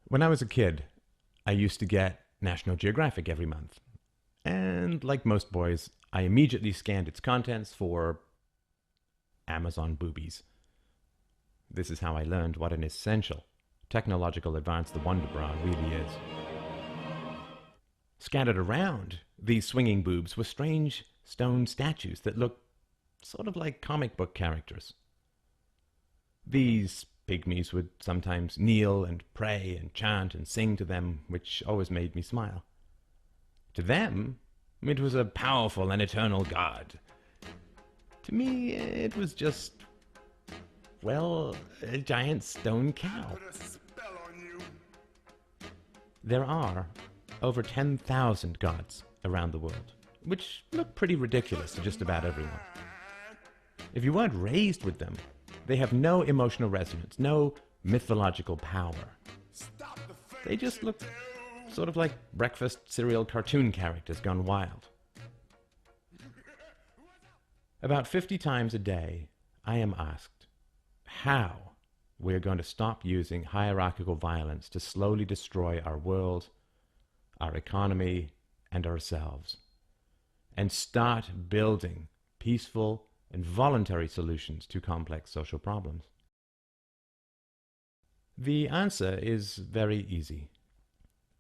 When I was a kid, I used to get National Geographic every month. And like most boys, I immediately scanned its contents for Amazon boobies. This is how I learned what an essential technological advance the Wonder Bra really is. Scattered around these swinging boobs were strange stone statues that looked sort of like comic book characters. These pygmies would sometimes kneel and pray and chant and sing to them, which always made me smile. To them, it was a powerful and eternal god. To me, it was just, well, a giant stone cow. There are over 10,000 gods around the world, which look pretty ridiculous to just about everyone. If you weren't raised with them, they have no emotional resonance, no mythological power. They just look sort of like breakfast cereal cartoon characters gone wild. About 50 times a day, I am asked how we are going to stop using hierarchical violence to slowly destroy our world, our economy, and ourselves, and start building peaceful and voluntary solutions to complex social problems. The answer is very easy.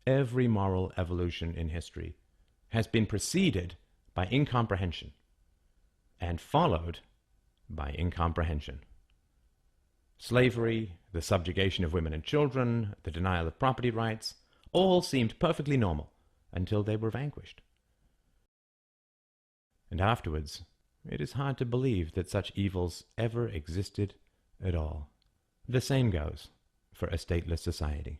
Every moral evolution in history has been preceded by incomprehension and followed by incomprehension. Slavery, the subjugation of women and children, the denial of property rights, all seemed perfectly normal until they were vanquished. And afterwards, it is hard to believe that such evils ever existed at all. The same goes for a stateless society.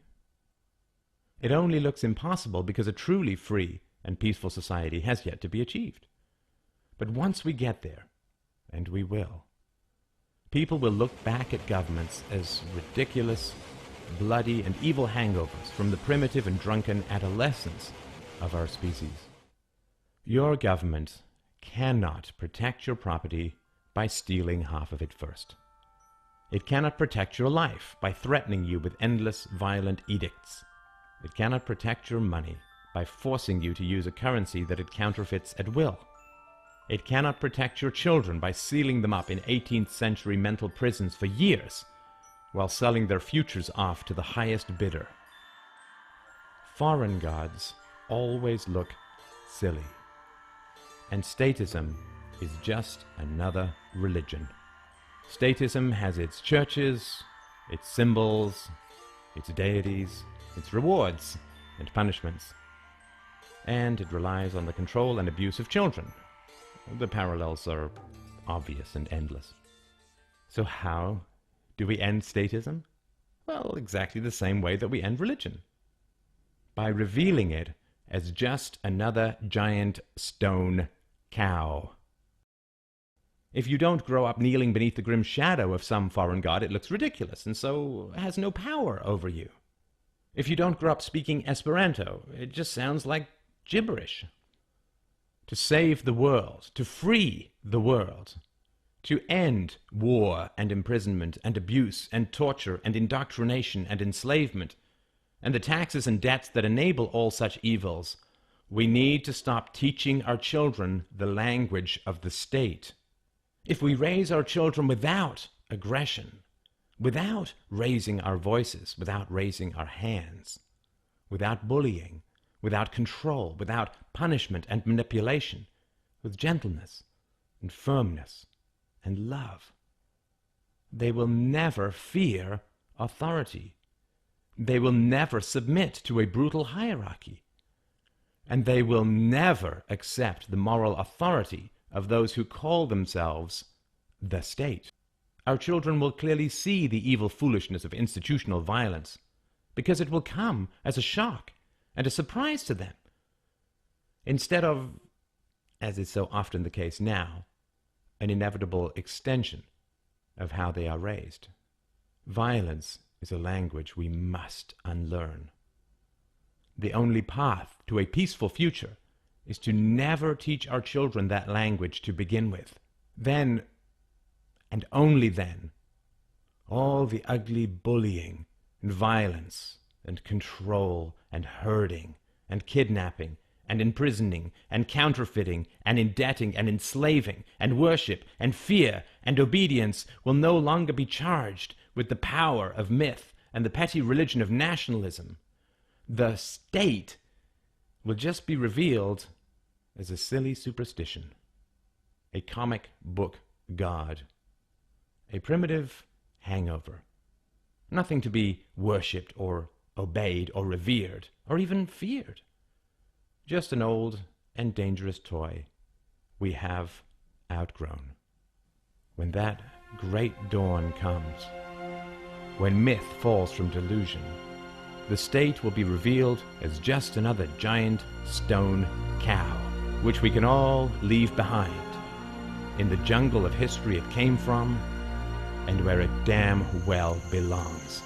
It only looks impossible because a truly free and peaceful society has yet to be achieved. But once we get there, and we will, people will look back at governments as ridiculous, bloody, and evil hangovers from the primitive and drunken adolescence of our species. Your government cannot protect your property by stealing half of it first. It cannot protect your life by threatening you with endless violent edicts. It cannot protect your money by forcing you to use a currency that it counterfeits at will. It cannot protect your children by sealing them up in 18th century mental prisons for years while selling their futures off to the highest bidder. Foreign gods always look silly. And statism is just another religion. Statism has its churches, its symbols, its deities, its rewards and punishments. And it relies on the control and abuse of children. The parallels are obvious and endless. So how do we end statism? Well, exactly the same way that we end religion. By revealing it as just another giant stone cow. If you don't grow up kneeling beneath the grim shadow of some foreign god, it looks ridiculous and so has no power over you. If you don't grow up speaking Esperanto, it just sounds like gibberish. To save the world, to free the world, to end war and imprisonment and abuse and torture and indoctrination and enslavement, and the taxes and debts that enable all such evils, we need to stop teaching our children the language of the state. If we raise our children without aggression, without raising our voices, without raising our hands, without bullying, without control, without punishment and manipulation, with gentleness and firmness and love, they will never fear authority. They will never submit to a brutal hierarchy. And they will never accept the moral authority of those who call themselves the state. Our children will clearly see the evil foolishness of institutional violence, because it will come as a shock and a surprise to them, instead of, as is so often the case now, an inevitable extension of how they are raised. Violence is a language we must unlearn. The only path to a peaceful future is to never teach our children that language to begin with. Then, and only then, all the ugly bullying and violence and control and herding and kidnapping and imprisoning and counterfeiting and indebting and enslaving and worship and fear and obedience will no longer be charged with the power of myth and the petty religion of nationalism. The state will just be revealed as a silly superstition, a comic book god, a primitive hangover, nothing to be worshipped or obeyed or revered or even feared. Just an old and dangerous toy we have outgrown. When that great dawn comes, when myth falls from delusion, the state will be revealed as just another giant stone cow, which we can all leave behind in the jungle of history it came from and where it damn well belongs.